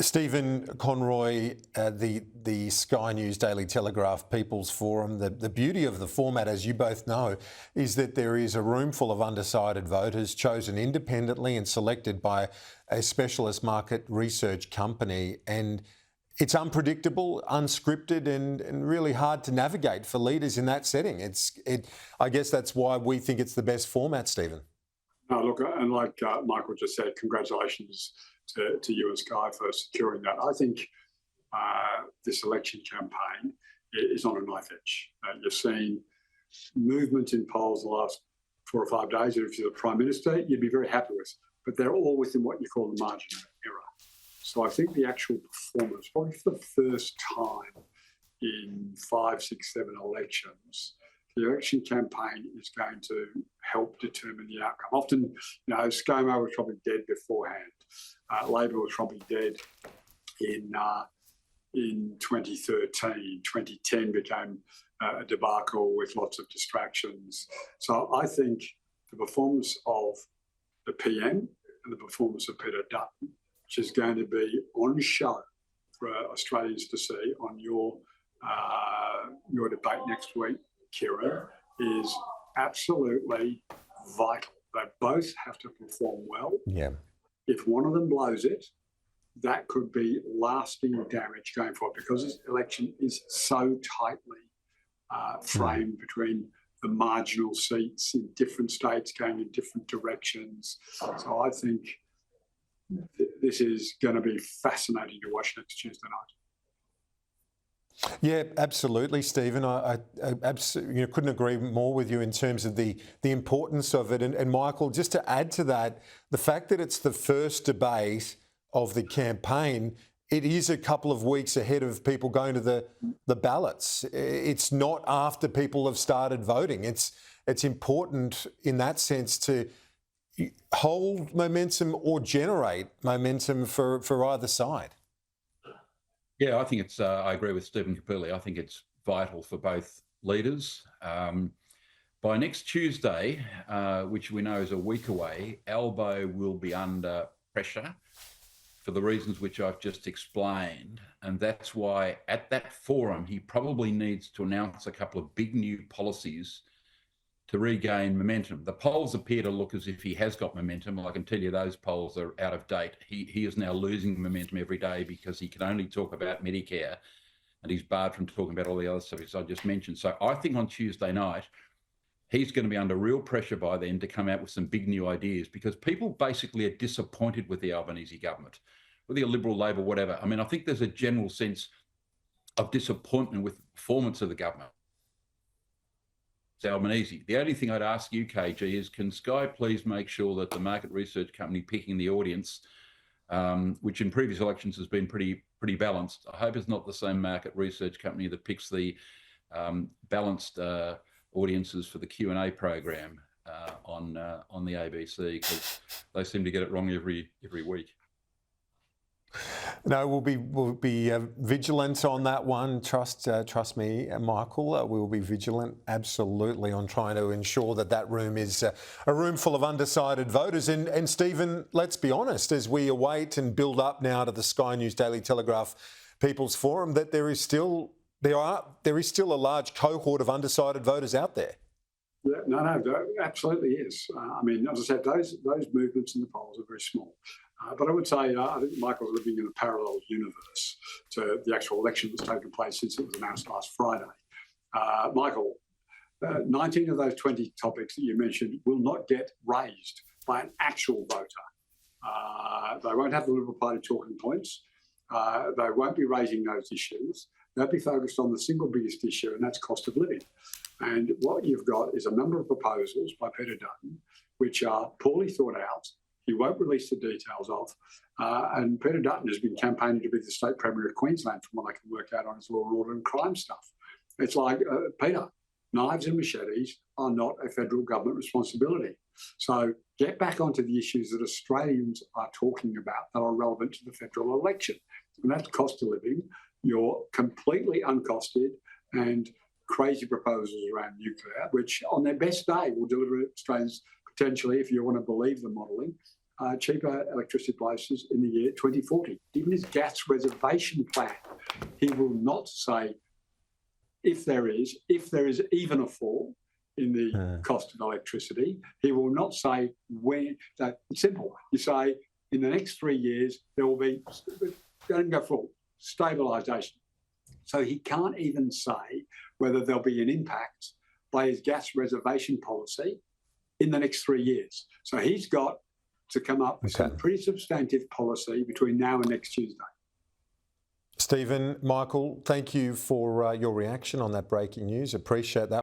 Stephen Conroy, the Sky News Daily Telegraph People's Forum, the beauty of the format, as you both know, is that there is a room full of undecided voters chosen independently and selected by a specialist market research company. And it's unpredictable, unscripted, and really hard to navigate for leaders in that setting. I guess that's why we think it's the best format, Stephen. No, look, and like Michael just said, congratulations to you and Sky for securing that. I think this election campaign is on a knife edge. You've seen movement in polls the last 4 or 5 days. If you're the Prime Minister, you'd be very happy with, but they're all within what you call the margin of error. So I think the actual performance, probably for the first time in 5, 6, 7 elections, the election campaign is going to help determine the outcome. Often, ScoMo was probably dead beforehand. Labor was probably dead in 2013. 2010 became a debacle with lots of distractions. So I think the performance of the PM and the performance of Peter Dutton, which is going to be on show for Australians to see on your debate next week, Kieran, is absolutely vital. They both have to perform well. Yeah. If one of them blows it, that could be lasting damage going forward, because this election is so tightly framed between the marginal seats in different states going in different directions. So I think this is going to be fascinating to watch next Tuesday night. Yeah, absolutely, Stephen. I absolutely couldn't agree more with you in terms of the importance of it. And Michael, just to add to that, the fact that it's the first debate of the campaign, it is a couple of weeks ahead of people going to the ballots. It's not after people have started voting. It's important in that sense to hold momentum or generate momentum for either side. Yeah, I think it's. I agree with Stephen completely. I think it's vital for both leaders. By next Tuesday, which we know is a week away, Albo will be under pressure for the reasons which I've just explained, and that's why at that forum he probably needs to announce a couple of big new policies to regain momentum. The polls appear to look as if he has got momentum. I can tell you those polls are out of date. He is now losing momentum every day because he can only talk about Medicare, and he's barred from talking about all the other subjects I just mentioned. So I think on Tuesday night, he's going to be under real pressure by then to come out with some big new ideas, because people basically are disappointed with the Albanese government, whether you're Liberal, Labor, whatever. I mean, I think there's a general sense of disappointment with the performance of the government. Albanese. The only thing I'd ask you, KG, is can Sky please make sure that the market research company picking the audience, which in previous elections has been pretty balanced, I hope it's not the same market research company that picks the balanced audiences for the Q&A program on the ABC, because they seem to get it wrong every week. No, we'll be vigilant on that one. Trust me, Michael. We will be vigilant, absolutely, on trying to ensure that room is a room full of undecided voters. And Stephen, let's be honest, as we await and build up now to the Sky News Daily Telegraph People's Forum, that there is still a large cohort of undecided voters out there. Yeah, no, absolutely is. I mean, as I said, those movements in the polls are very small. But I would say I think Michael's living in a parallel universe to the actual election that's taken place since it was announced last Friday. Michael, 19 of those 20 topics that you mentioned will not get raised by an actual voter. They won't have the Liberal Party talking points. They won't be raising those issues. They'll be focused on the single biggest issue, and that's cost of living. And what you've got is a number of proposals by Peter Dutton, which are poorly thought out. He won't release the details of. And Peter Dutton has been campaigning to be the State Premier of Queensland, from what I can work out on his law and order and crime stuff. It's like, Peter, knives and machetes are not a federal government responsibility. So get back onto the issues that Australians are talking about that are relevant to the federal election. And that's cost of living, your completely uncosted and crazy proposals around nuclear, which on their best day will deliver Australians potentially, if you want to believe the modelling, cheaper electricity prices in the year 2040. Even his gas reservation plan, he will not say if there is even a fall in the cost of electricity. He will not say when. That it's simple. You say in the next 3 years there will be, don't go for stabilisation. So he can't even say whether there'll be an impact by his gas reservation policy in the next 3 years. So he's got to come up with some pretty substantive policy between now and next Tuesday. Stephen, Michael, thank you for your reaction on that breaking news. Appreciate that.